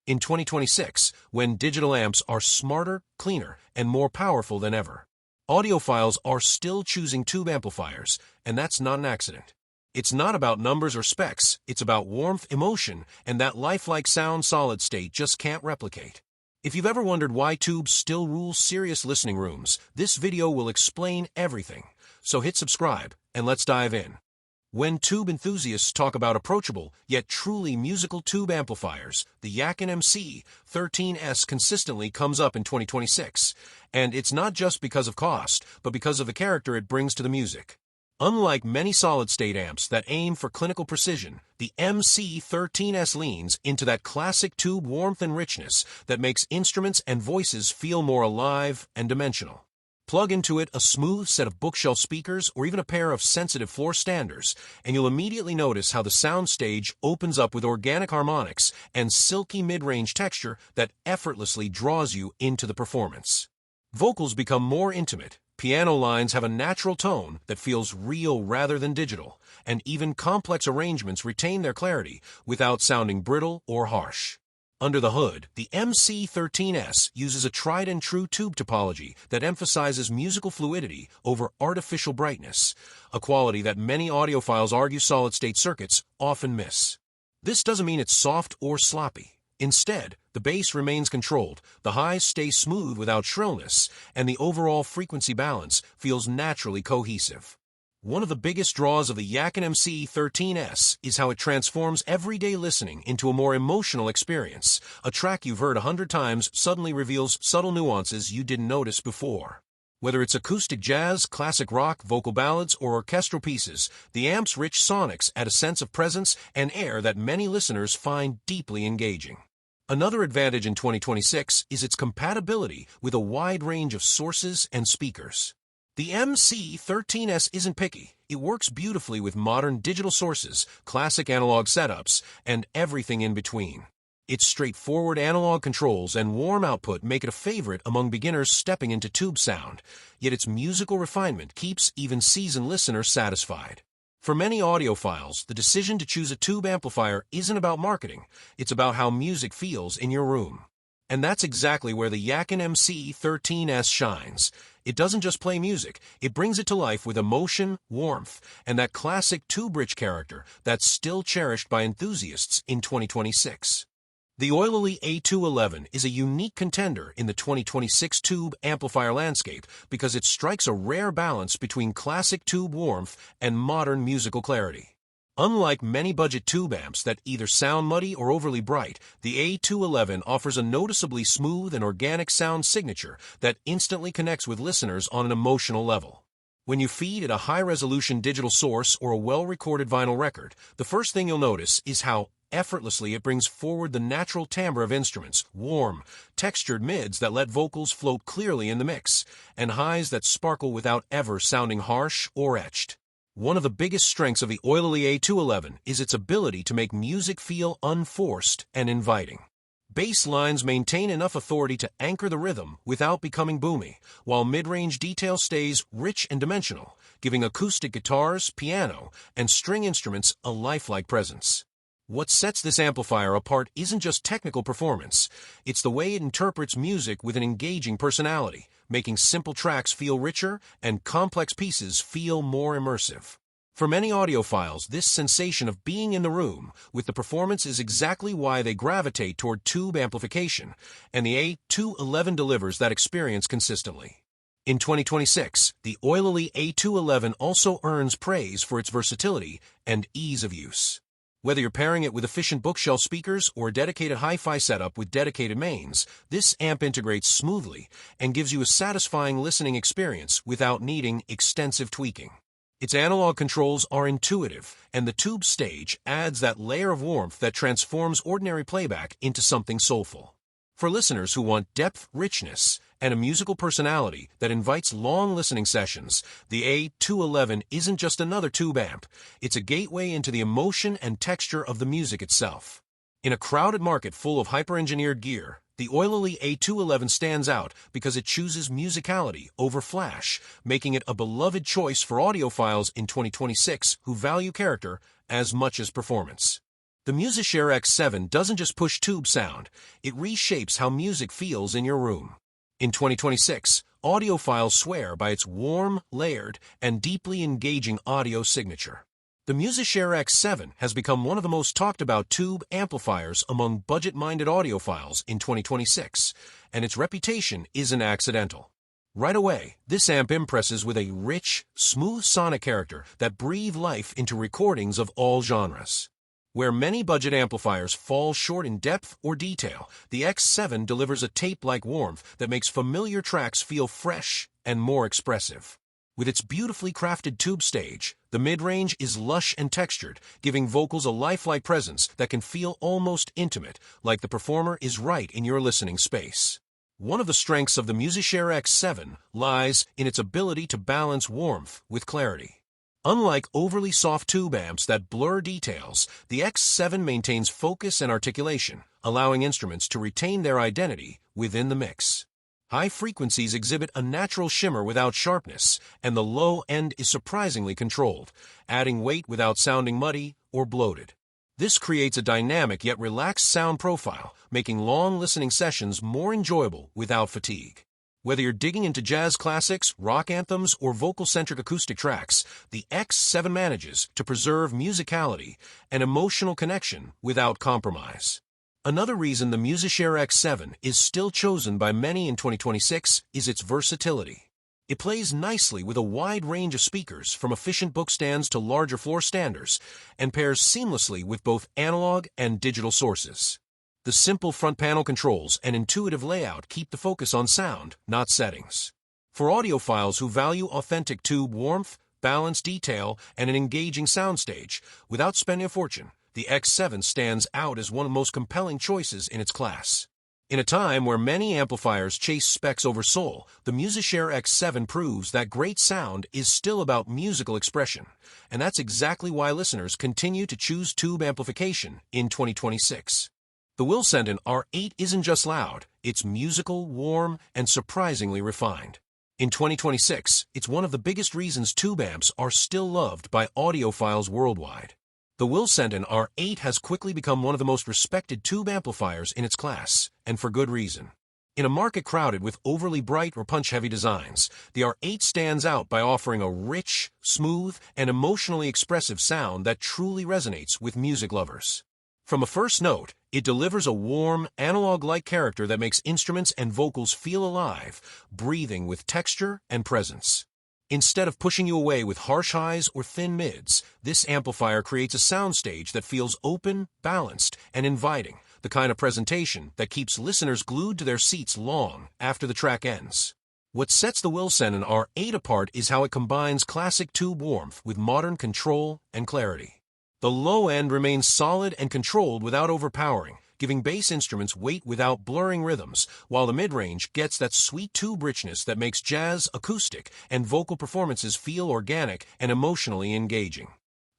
in 2026, when digital amps are smarter, cleaner, and more powerful than ever. Audiophiles are still choosing tube amplifiers, and that's not an accident. It's not about numbers or specs, it's about warmth, emotion, and that lifelike sound solid state just can't replicate. If you've ever wondered why tubes still rule serious listening rooms, this video will explain everything. So hit subscribe, and let's dive in. When tube enthusiasts talk about approachable, yet truly musical tube amplifiers, the Yaqin MC-13S consistently comes up in 2026. And it's not just because of cost, but because of the character it brings to the music. Unlike many solid-state amps that aim for clinical precision, the MC-13S leans into that classic tube warmth and richness that makes instruments and voices feel more alive and dimensional. Plug into it a smooth set of bookshelf speakers or even a pair of sensitive floor standers, and you'll immediately notice how the soundstage opens up with organic harmonics and silky mid-range texture that effortlessly draws you into the performance. Vocals become more intimate, piano lines have a natural tone that feels real rather than digital, and even complex arrangements retain their clarity without sounding brittle or harsh. Under the hood, the MC-13S uses a tried-and-true tube topology that emphasizes musical fluidity over artificial brightness, a quality that many audiophiles argue solid-state circuits often miss. This doesn't mean it's soft or sloppy. Instead, the bass remains controlled, the highs stay smooth without shrillness, and the overall frequency balance feels naturally cohesive. One of the biggest draws of the Yaqin MC-13S is how it transforms everyday listening into a more emotional experience. A track you've heard 100 times suddenly reveals subtle nuances you didn't notice before. Whether it's acoustic jazz, classic rock, vocal ballads, or orchestral pieces, the amp's rich sonics add a sense of presence and air that many listeners find deeply engaging. Another advantage in 2026 is its compatibility with a wide range of sources and speakers. The MC-13S isn't picky. It works beautifully with modern digital sources, classic analog setups, and everything in between. Its straightforward analog controls and warm output make it a favorite among beginners stepping into tube sound, yet its musical refinement keeps even seasoned listeners satisfied. For many audiophiles, the decision to choose a tube amplifier isn't about marketing, it's about how music feels in your room. And that's exactly where the Yaqin MC-13S shines. It doesn't just play music, it brings it to life with emotion, warmth, and that classic tube-rich character that's still cherished by enthusiasts in 2026. The Oilerly A211 is a unique contender in the 2026 tube amplifier landscape because it strikes a rare balance between classic tube warmth and modern musical clarity. Unlike many budget tube amps that either sound muddy or overly bright, the A211 offers a noticeably smooth and organic sound signature that instantly connects with listeners on an emotional level. When you feed it a high-resolution digital source or a well-recorded vinyl record, the first thing you'll notice is how effortlessly it brings forward the natural timbre of instruments, warm, textured mids that let vocals float clearly in the mix, and highs that sparkle without ever sounding harsh or etched. One of the biggest strengths of the Oilerly A211 is its ability to make music feel unforced and inviting. Bass lines maintain enough authority to anchor the rhythm without becoming boomy, while mid-range detail stays rich and dimensional, giving acoustic guitars, piano, and string instruments a lifelike presence. What sets this amplifier apart isn't just technical performance, it's the way it interprets music with an engaging personality, making simple tracks feel richer and complex pieces feel more immersive. For many audiophiles, this sensation of being in the room with the performance is exactly why they gravitate toward tube amplification, and the A211 delivers that experience consistently. In 2026, the Oilerly A211 also earns praise for its versatility and ease of use. Whether you're pairing it with efficient bookshelf speakers or a dedicated hi-fi setup with dedicated mains, this amp integrates smoothly and gives you a satisfying listening experience without needing extensive tweaking. Its analog controls are intuitive, and the tube stage adds that layer of warmth that transforms ordinary playback into something soulful. For listeners who want depth, richness, and a musical personality that invites long listening sessions, the A211 isn't just another tube amp, it's a gateway into the emotion and texture of the music itself. In a crowded market full of hyper-engineered gear, the Oilerly A211 stands out because it chooses musicality over flash, making it a beloved choice for audiophiles in 2026 who value character as much as performance. The MusicShare X7 doesn't just push tube sound, it reshapes how music feels in your room. In 2026, audiophiles swear by its warm, layered, and deeply engaging audio signature. The MusicShare X7 has become one of the most talked about tube amplifiers among budget-minded audiophiles in 2026, and its reputation isn't accidental. Right away, this amp impresses with a rich, smooth sonic character that breathes life into recordings of all genres. Where many budget amplifiers fall short in depth or detail, the X7 delivers a tape-like warmth that makes familiar tracks feel fresh and more expressive. With its beautifully crafted tube stage, the mid-range is lush and textured, giving vocals a lifelike presence that can feel almost intimate, like the performer is right in your listening space. One of the strengths of the MusicShare X7 lies in its ability to balance warmth with clarity. Unlike overly soft tube amps that blur details, the X7 maintains focus and articulation, allowing instruments to retain their identity within the mix. High frequencies exhibit a natural shimmer without sharpness, and the low end is surprisingly controlled, adding weight without sounding muddy or bloated. This creates a dynamic yet relaxed sound profile, making long listening sessions more enjoyable without fatigue. Whether you're digging into jazz classics, rock anthems, or vocal-centric acoustic tracks, the X7 manages to preserve musicality and emotional connection without compromise. Another reason the MusicShare X7 is still chosen by many in 2026 is its versatility. It plays nicely with a wide range of speakers, from efficient bookstands to larger floor standers, and pairs seamlessly with both analog and digital sources. The simple front panel controls and intuitive layout keep the focus on sound, not settings. For audiophiles who value authentic tube warmth, balanced detail, and an engaging soundstage, without spending a fortune, the X7 stands out as one of the most compelling choices in its class. In a time where many amplifiers chase specs over soul, the MusicShare X7 proves that great sound is still about musical expression, and that's exactly why listeners continue to choose tube amplification in 2026. The Willsenton R8 isn't just loud, it's musical, warm, and surprisingly refined. In 2026, it's one of the biggest reasons tube amps are still loved by audiophiles worldwide. The Willsenton R8 has quickly become one of the most respected tube amplifiers in its class, and for good reason. In a market crowded with overly bright or punch-heavy designs, the R8 stands out by offering a rich, smooth, and emotionally expressive sound that truly resonates with music lovers. From a first note, it delivers a warm, analog-like character that makes instruments and vocals feel alive, breathing with texture and presence. Instead of pushing you away with harsh highs or thin mids, this amplifier creates a soundstage that feels open, balanced, and inviting, the kind of presentation that keeps listeners glued to their seats long after the track ends. What sets the Willsenton R8 apart is how it combines classic tube warmth with modern control and clarity. The low end remains solid and controlled without overpowering, giving bass instruments weight without blurring rhythms, while the mid-range gets that sweet tube richness that makes jazz, acoustic, and vocal performances feel organic and emotionally engaging.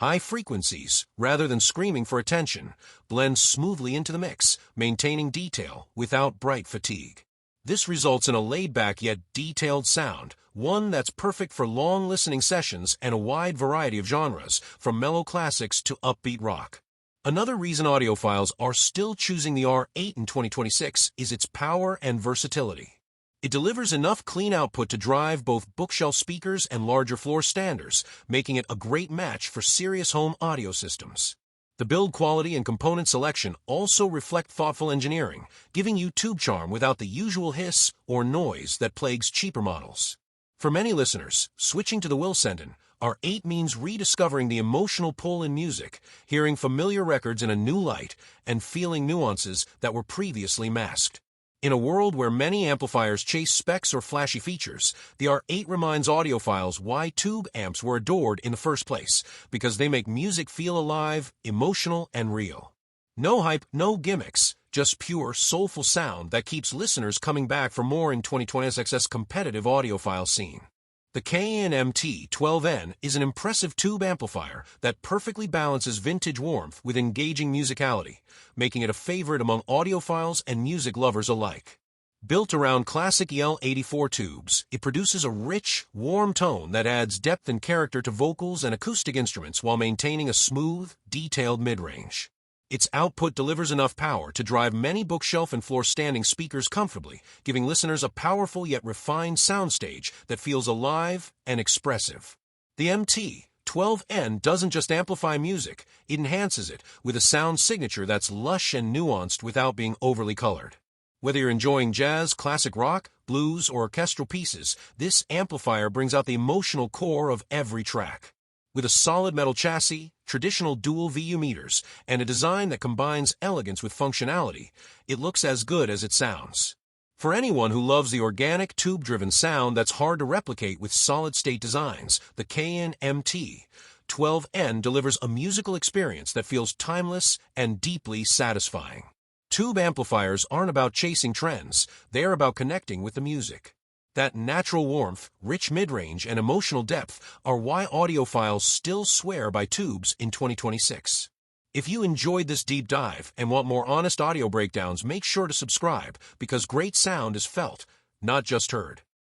High frequencies, rather than screaming for attention, blend smoothly into the mix, maintaining detail without bright fatigue. This results in a laid-back yet detailed sound, one that's perfect for long listening sessions and a wide variety of genres, from mellow classics to upbeat rock. Another reason audiophiles are still choosing the R8 in 2026 is its power and versatility. It delivers enough clean output to drive both bookshelf speakers and larger floor standers, making it a great match for serious home audio systems. The build quality and component selection also reflect thoughtful engineering, giving you tube charm without the usual hiss or noise that plagues cheaper models. For many listeners, switching to the Willsenton R8 means rediscovering the emotional pull in music, hearing familiar records in a new light, and feeling nuances that were previously masked. In a world where many amplifiers chase specs or flashy features, the R8 reminds audiophiles why tube amps were adored in the first place, because they make music feel alive, emotional, and real. No hype, no gimmicks, just pure, soulful sound that keeps listeners coming back for more in 2026's competitive audiophile scene. The K&MT-13S is an impressive tube amplifier that perfectly balances vintage warmth with engaging musicality, making it a favorite among audiophiles and music lovers alike. Built around classic EL84 tubes, it produces a rich, warm tone that adds depth and character to vocals and acoustic instruments while maintaining a smooth, detailed mid-range. Its output delivers enough power to drive many bookshelf and floor-standing speakers comfortably, giving listeners a powerful yet refined soundstage that feels alive and expressive. The MT-12N doesn't just amplify music, it enhances it with a sound signature that's lush and nuanced without being overly colored. Whether you're enjoying jazz, classic rock, blues, or orchestral pieces, this amplifier brings out the emotional core of every track. With a solid metal chassis, traditional dual VU meters, and a design that combines elegance with functionality, it looks as good as it sounds. For anyone who loves the organic, tube-driven sound that's hard to replicate with solid-state designs, the K&MT 12N delivers a musical experience that feels timeless and deeply satisfying. Tube amplifiers aren't about chasing trends, they're about connecting with the music. That natural warmth, rich mid-range, and emotional depth are why audiophiles still swear by tubes in 2026. If you enjoyed this deep dive and want more honest audio breakdowns, make sure to subscribe, because great sound is felt, not just heard.